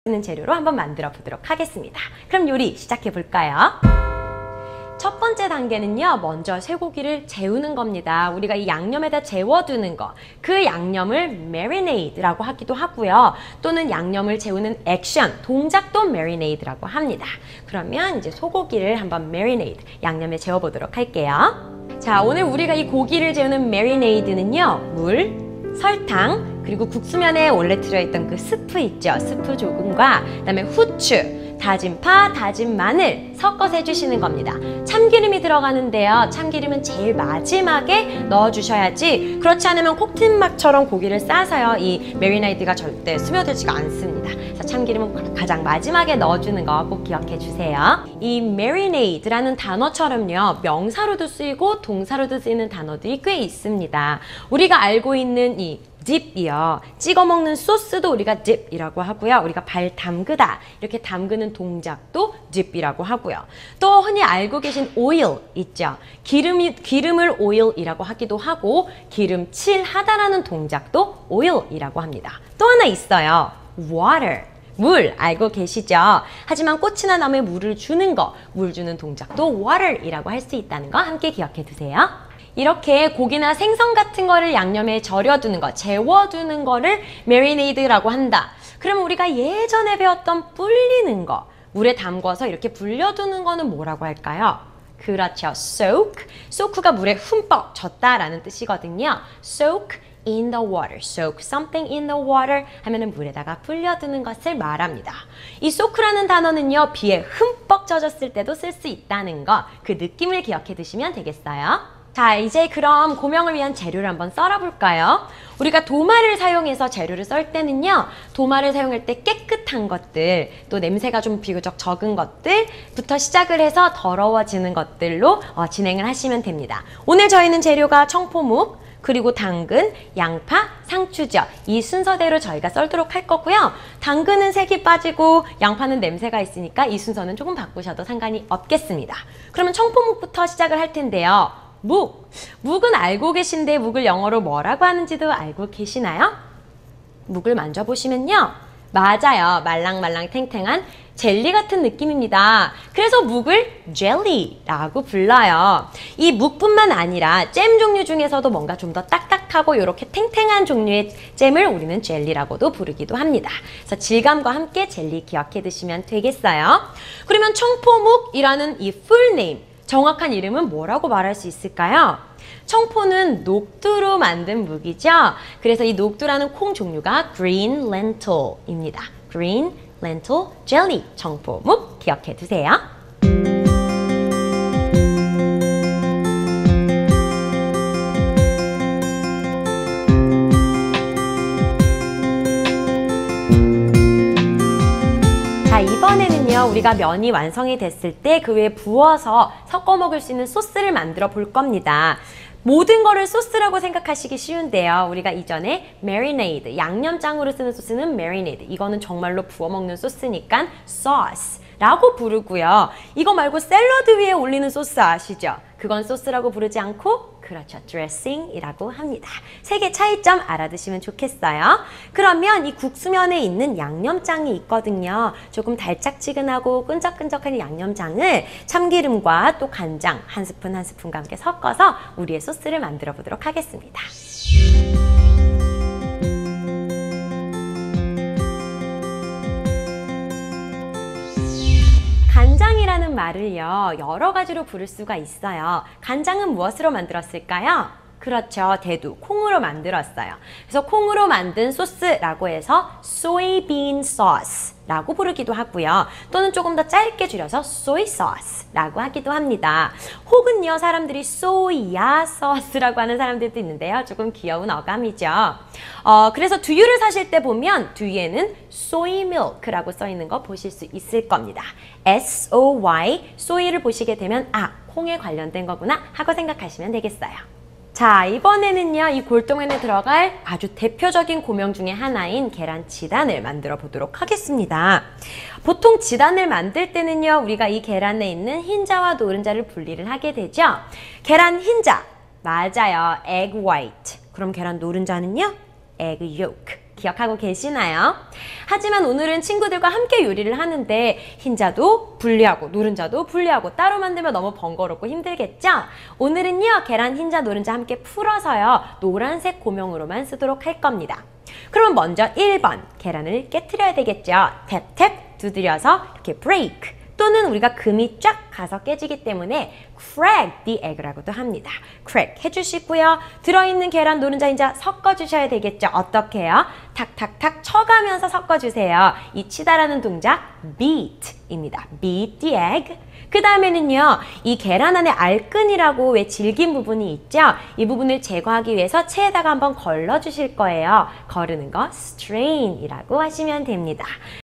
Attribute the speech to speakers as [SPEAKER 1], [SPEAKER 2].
[SPEAKER 1] 있는 재료로 한번 만들어 보도록 하겠습니다. 그럼 요리 시작해 볼까요? 첫 번째 단계는요, 먼저 쇠고기를 재우는 겁니다. 우리가 이 양념에다 재워두는 거, 그 양념을 marinade라고 하기도 하고요. 또는 양념을 재우는 액션, 동작도 marinade라고 합니다. 그러면 이제 소고기를 한번 marinade, 양념에 재워보도록 할게요. 자, 오늘 우리가 이 고기를 재우는 marinade는요, 물, 설탕, 그리고 국수면에 원래 들어있던 그 스프 있죠? 스프 조금과 그다음에 후추, 다진 파, 다진 마늘 섞어서 해주시는 겁니다. 참기름이 들어가는데요. 참기름은 제일 마지막에 넣어주셔야지, 그렇지 않으면 콕틴막처럼 고기를 싸서요, 이 메리네이드가 절대 스며들지가 않습니다. 그래서 참기름은 가장 마지막에 넣어주는 거 꼭 기억해 주세요. 이 marinade라는 단어처럼요, 명사로도 쓰이고 동사로도 쓰이는 단어들이 꽤 있습니다. 우리가 알고 있는 이 dip이요. 찍어 먹는 소스도 우리가 dip이라고 하고요. 우리가 발 담그다, 이렇게 담그는 동작도 dip이라고 하고요. 또 흔히 알고 계신 oil 있죠. 기름을 oil이라고 하기도 하고, 기름칠하다라는 동작도 oil이라고 합니다. 또 하나 있어요. water. 물 알고 계시죠? 하지만 꽃이나 나무에 물을 주는 거, 물 주는 동작도 water이라고 할 수 있다는 거 함께 기억해 두세요. 이렇게 고기나 생선 같은 거를 양념에 절여두는 거, 재워두는 거를 marinade라고 한다. 그러면 우리가 예전에 배웠던 불리는 거, 물에 담궈서 이렇게 불려두는 거는 뭐라고 할까요? 그렇죠, soak. soak가 물에 흠뻑 젖다라는 뜻이거든요. soak in the water, soak something in the water 하면은 물에다가 불려두는 것을 말합니다. 이 soak라는 단어는요, 비에 흠뻑 젖었을 때도 쓸 수 있다는 거, 그 느낌을 기억해 두시면 되겠어요. 자, 이제 그럼 고명을 위한 재료를 한번 썰어볼까요? 우리가 도마를 사용해서 재료를 썰 때는요, 도마를 사용할 때 깨끗한 것들, 또 냄새가 좀 비교적 적은 것들부터 시작을 해서 더러워지는 것들로 진행을 하시면 됩니다. 오늘 저희는 재료가 청포묵, 그리고 당근, 양파, 상추죠. 이 순서대로 저희가 썰도록 할 거고요. 당근은 색이 빠지고 양파는 냄새가 있으니까 이 순서는 조금 바꾸셔도 상관이 없겠습니다. 그러면 청포묵부터 시작을 할 텐데요. 묵은 알고 계신데 묵을 영어로 뭐라고 하는지도 알고 계시나요? 묵을 만져보시면요, 맞아요. 말랑말랑 탱탱한 젤리 같은 느낌입니다. 그래서 묵을 젤리라고 불러요. 이 묵뿐만 아니라 잼 종류 중에서도 뭔가 좀 더 딱딱하고 이렇게 탱탱한 종류의 잼을 우리는 젤리라고도 부르기도 합니다. 그래서 질감과 함께 젤리 기억해 두시면 되겠어요. 그러면 청포묵이라는 이 full name, 정확한 이름은 뭐라고 말할 수 있을까요? 청포는 녹두로 만든 묵이죠. 그래서 이 녹두라는 콩 종류가 green lentille입니다. green lentil jelly, 청포묵 기억해 두세요. 이번에는요, 우리가 면이 완성이 됐을 때 그 위에 부어서 섞어 먹을 수 있는 소스를 만들어 볼 겁니다. 모든 거를 소스라고 생각하시기 쉬운데요. 우리가 이전에 marinade, 양념장으로 쓰는 소스는 marinade, 이거는 정말로 부어 먹는 소스니까 sauce라고 부르고요. 이거 말고 샐러드 위에 올리는 소스 아시죠? 그건 소스라고 부르지 않고, 그렇죠, dressing이라고 합니다. 세 개 차이점 알아두시면 좋겠어요. 그러면 이 국수면에 있는 양념장이 있거든요. 조금 달짝지근하고 끈적끈적한 양념장을 참기름과 또 간장 한 스푼 한 스푼과 함께 섞어서 우리의 소스를 만들어 보도록 하겠습니다. 간장이라는 말을요, 여러 가지로 부를 수가 있어요. 간장은 무엇으로 만들었을까요? 그렇죠, 대두, 콩으로 만들었어요. 그래서 콩으로 만든 소스라고 해서 soybean sauce라고 부르기도 하고요. 또는 조금 더 짧게 줄여서 soy sauce라고 하기도 합니다. 혹은요, 사람들이 소야 소스라고 하는 사람들도 있는데요. 조금 귀여운 어감이죠. 그래서 두유를 사실 때 보면 두유에는 soy milk라고 써 있는 거 보실 수 있을 겁니다. S-O-Y, soy를 보시게 되면 아, 콩에 관련된 거구나 하고 생각하시면 되겠어요. 자, 이번에는요, 이 골동면에 들어갈 아주 대표적인 고명 중에 하나인 계란 지단을 만들어 보도록 하겠습니다. 보통 지단을 만들 때는요, 우리가 이 계란에 있는 흰자와 노른자를 분리를 하게 되죠. 계란 흰자, 맞아요, egg white. 그럼 계란 노른자는요, egg yolk. 기억하고 계시나요? 하지만 오늘은 친구들과 함께 요리를 하는데 흰자도 분리하고 노른자도 분리하고 따로 만들면 너무 번거롭고 힘들겠죠? 오늘은요 계란, 흰자, 노른자 함께 풀어서요 노란색 고명으로만 쓰도록 할 겁니다. 그럼 먼저 1번 계란을 깨트려야 되겠죠? 탭탭 두드려서 이렇게 break 또는 우리가 금이 쫙 가서 깨지기 때문에 crack the egg라고도 합니다. crack 해주시고요. 들어있는 계란, 노른자, 흰자 섞어주셔야 되겠죠. 어떻게 해요? 탁탁탁 쳐가면서 섞어주세요. 이 치다라는 동작 beat입니다. beat the egg. 그 다음에는요. 이 계란 안에 알끈이라고 왜 질긴 부분이 있죠? 이 부분을 제거하기 위해서 체에다가 한번 걸러주실 거예요. 거르는 거 strain이라고 하시면 됩니다.